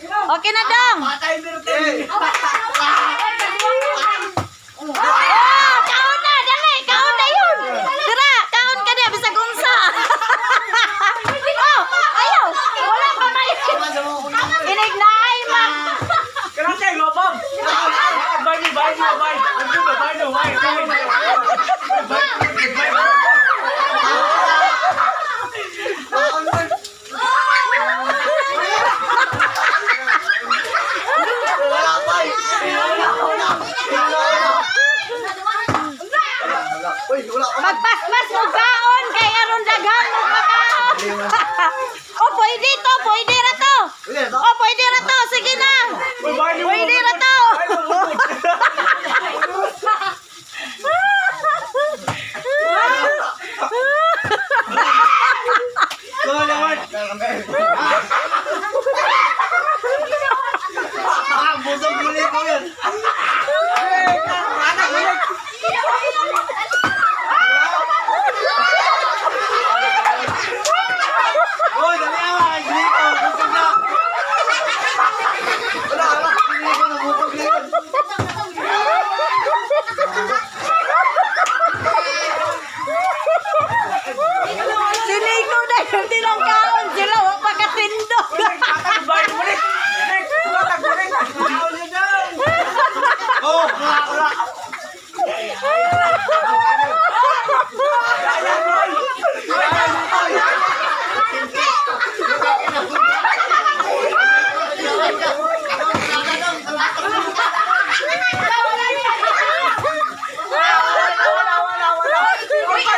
Okay na dong. Oh, kaon na, dali, kaon na yun. Tara, kaon ka na, bisag unsa. Oh, ayaw, wala pa na yun. Inignaay, ma. Kenapa saya ngomong? Bye. Magpaspas mo kaon, kay aron daghan mo pagkaon. Oh, pwede to, pwede ra to. Oh, pwede ra to, sige na. Pwede ra to. Busog gulay ko yan. Oh, dali ah, gulay ko, busog na. Wala, gulay ko na busog na yun. Sinigo na yung tilang kaon, sila wag pagkatindog. Oh, wala.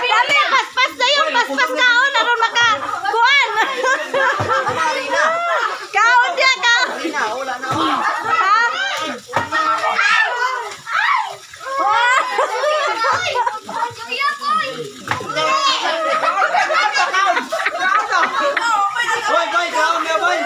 Dali, paspas na yun, paspas kaon, aron maka kuan. Kaon dia, kaon. Ha? Boy, kaon niya, boy.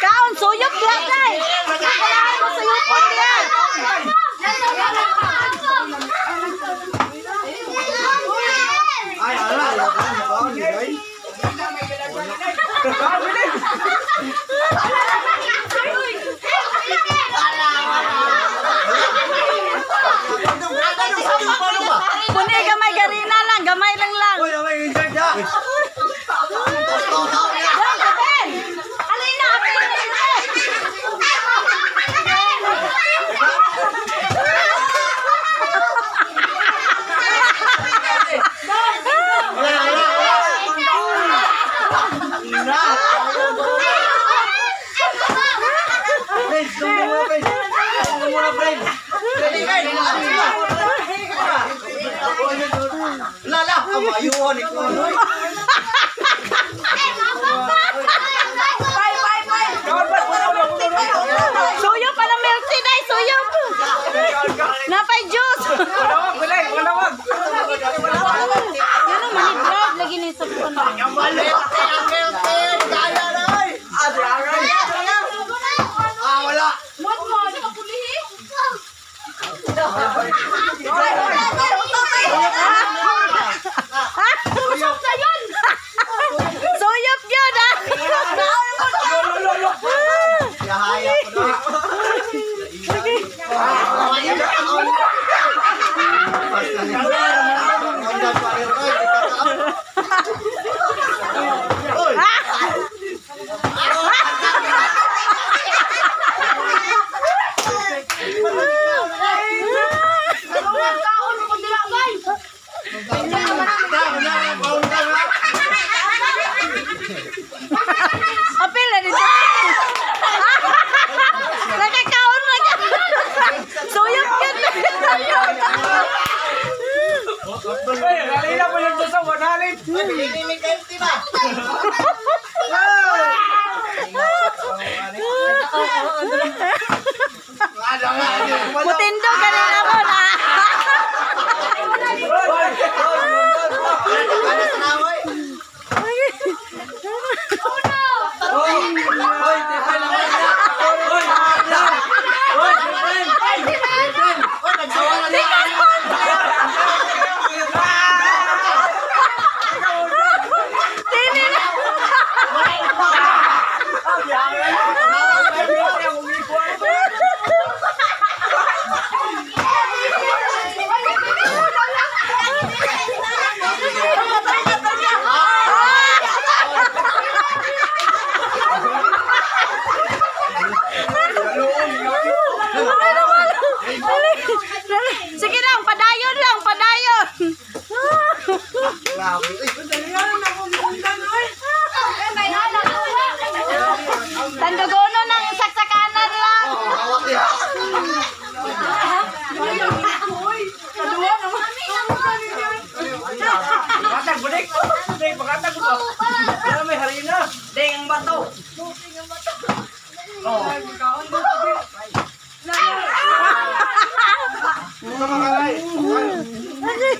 Kaon, suyok lang day. Kailangan mo suyok yan. Ay, ala, kaon niya, boy. Puni gamay garina lang, gamay lang lang. Uy, may insert ya. Yan, kapen. Alin na, alin na. Lala, amayuan ikaw. Suyo pala milk tea day, suyo. Napay juice. Yan ang manigrat lagi ni sa puno. Wala. Ha? Usok na yun. Ito makalay.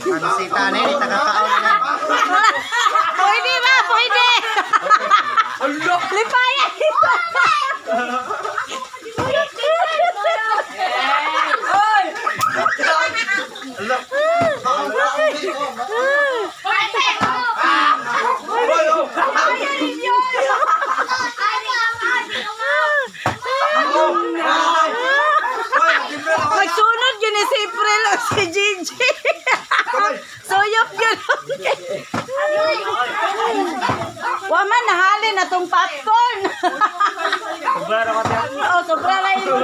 Pansita na yun, itakakaon na. Pwede na, pwede. Lipayan. Magsunod yun si April o si Gigi. Suyop yun. Waman, nahalin na tong popcorn. Sobra na ka tayo. Oo, sobra lang yun.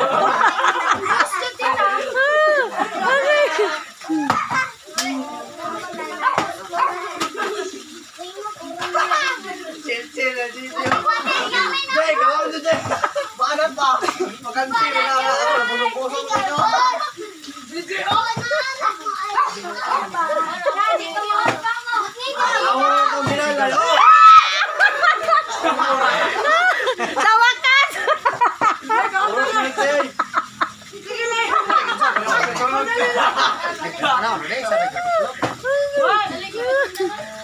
Chill na, Gigi. Jay, gawin nyo, Jay. Paano pa? Magansin na nga ako. Bulong-bulong na nyo. Awa na itong binalay. Oh! Sa wakas! Puro sinitay. Ano, ano na isa na ikatlog.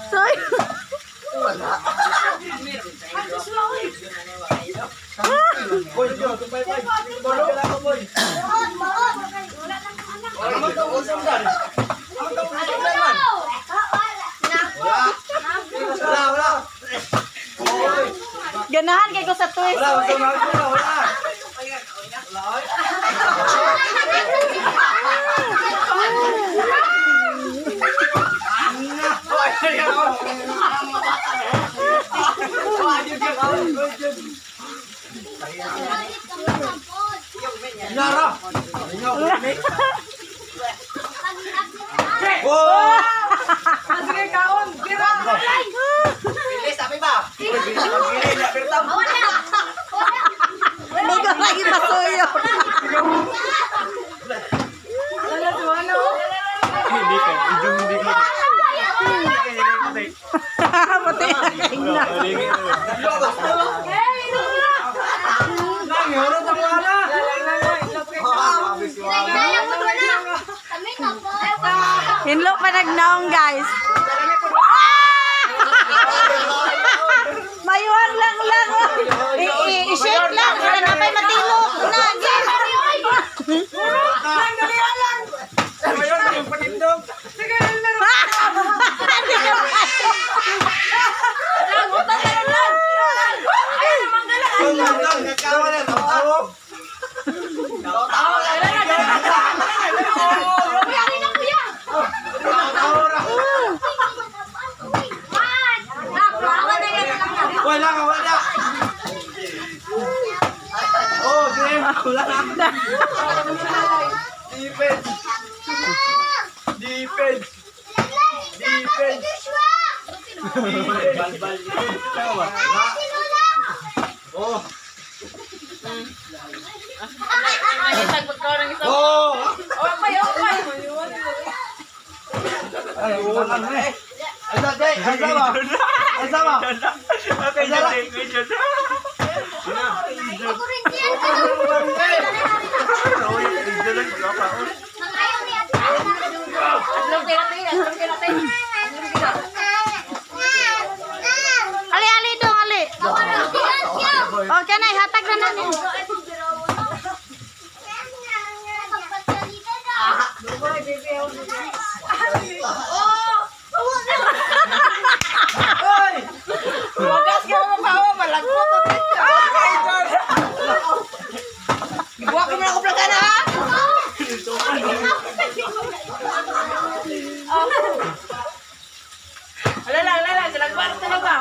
Soy. Boy, Diyo, tumpay-pay. Bolo ka lang ako, boy. Ano man ito? Usap na. Ano ito? Usap na man. Wala. Boy. Ganahan kay ko sa twist. Wala. Wala. Nara. Oh! Sige, kaon. Gira. Bilis, sabi ba? Bilis, napirtam. Hindi ko lagi masuyo. Wala si Wano. Hindi ka. Hindi ka. Pati na kaina. Hinlo pa nagnaong guys. Mayuan lang. I-shake lang. Para na pa'y matilog. Sige, laro. Wala. Oh, game. Wala. Defense. Oh. Oh. Okay. Ay, wala na eh. Ay, sama. Okay, Ali dong, Ali. Okay na, hatag na namin. Wagas ka mo pa. Malagpo to dito. Buwak mo na ako plaga na ha. Alala. Dalagbar talaga.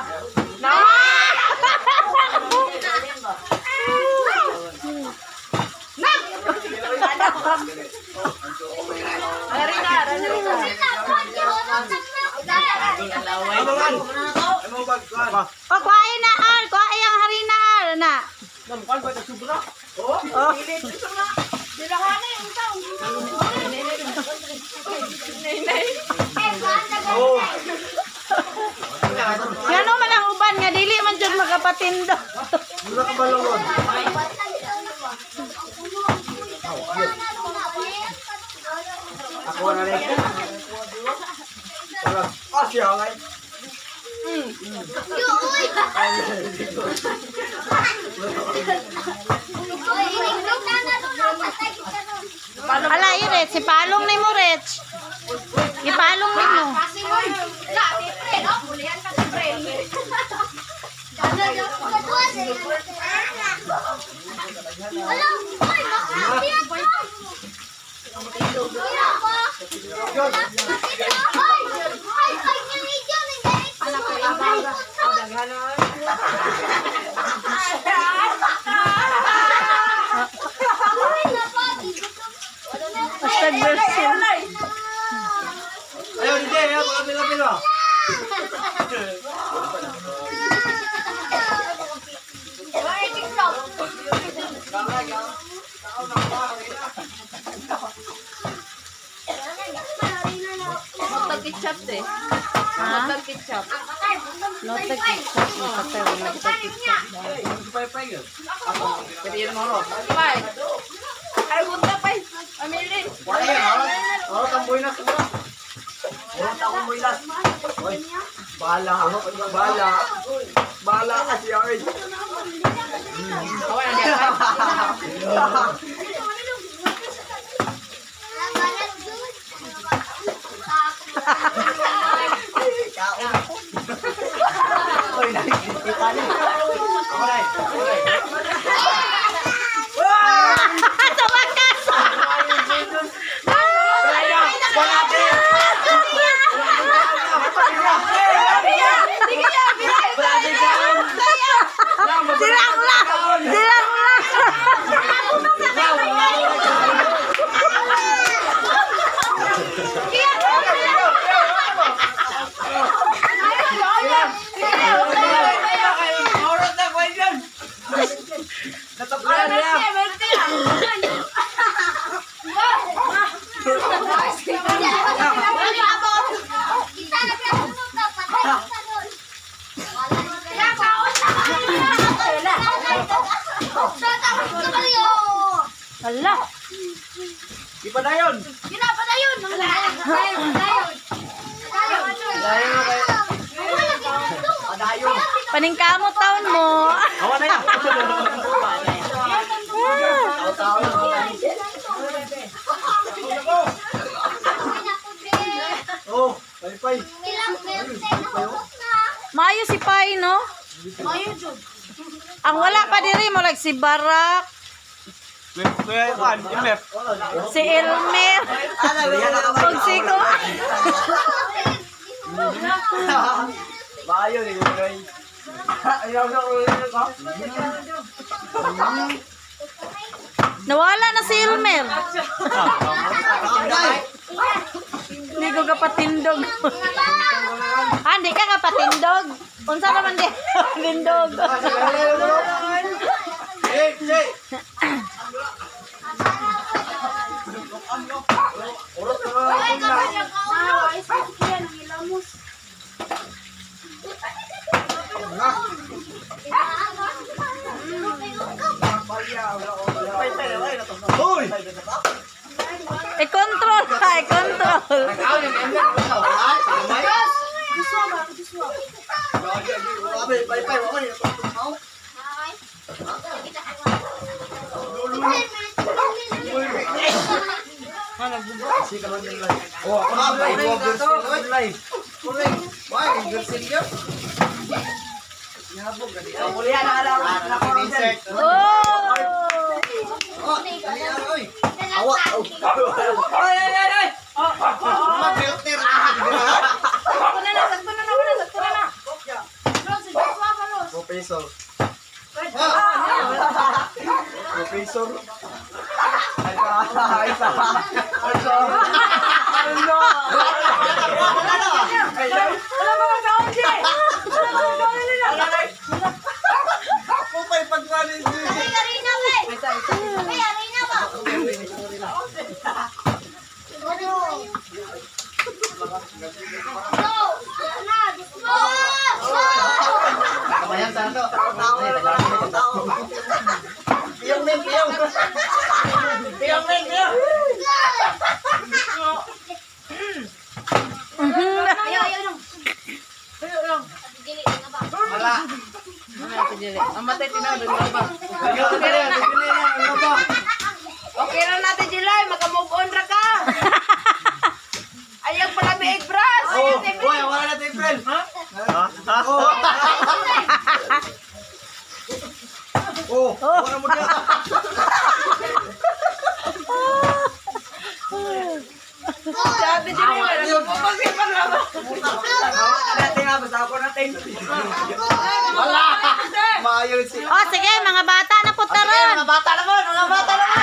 O, kuhain na, Al. Kuhain ang harina, Al. Na. Yan man ang uban nga. Dili man dyan magkapatid. patindog. Mula ka balungon. Ako na rin. Ah, siya ngay. Ala, Iret, si palong ni mo, Rich. Ipalong ni mo. Hashtag version. Ayaw, hindi. Ayaw, makapila-pila. Ketchup deh. Ha? Ketchup. No tag-ketchup. No tag-ketchup. Pay-pay yun. Ako, pwede yun mo, Ros. Pai. Ay, punta pa. Amilin. Wala yan, ha? Oro, tamboy na siguro. Oro, tamboy na. Oy, bahala ako. Bahala. Bahala ka siya, oy. Kawan dia. Oy, nakikita niya. Alright, alright. Sa wakas! Silang lang! Silang lang! Nataplan niya. Hala! Di pa na yun. Padayon. Paningkamot taon mo. Awa na yan. Tao-tao. Oh, pay-pay. Maayo si Pai, no? Ang wala pa diri mo like si Barak, Kuya Juan, Imep. si Elmer, ug si Ko. Bayo ni Kuya. Ayaw na ko yun ka. Nawala na si Elmer. Hindi ko kapatindog. Hindi ka kapatindog. Unsa naman di? Tindog. Hey, hey. Urot Hoy! I-control ka, i-control. Oh, ako na ba? Live. Correct. Why? Gersin ka? Kulihan na alam. Insect. Oh! Oh, dali na, oy. Awa. Ay, ay, ay, ay. Mag-filter. Sakto na na, sakto na na, sakto na na. Professor. Professor. Wala mga kaon siya. Wala mga kaon nila. Ako pa'y pagkanin siya. Kamayan sa ito. Dili. Ang matay tinado na ba? Ano ba? Okay na natin, July. Maka-move on ra ka. Ayaw pala may egg brush. Oh, boy, wala na tayo, friend. Ha? Oh, wala mo dyan. Sabi, July. Nagpapagin pa na ba? Hawakan natin nga, basta ako natin. Wala! Maayos si... Oh, sige, mga bata na po taron. Mga bata naman! Mga bata naman!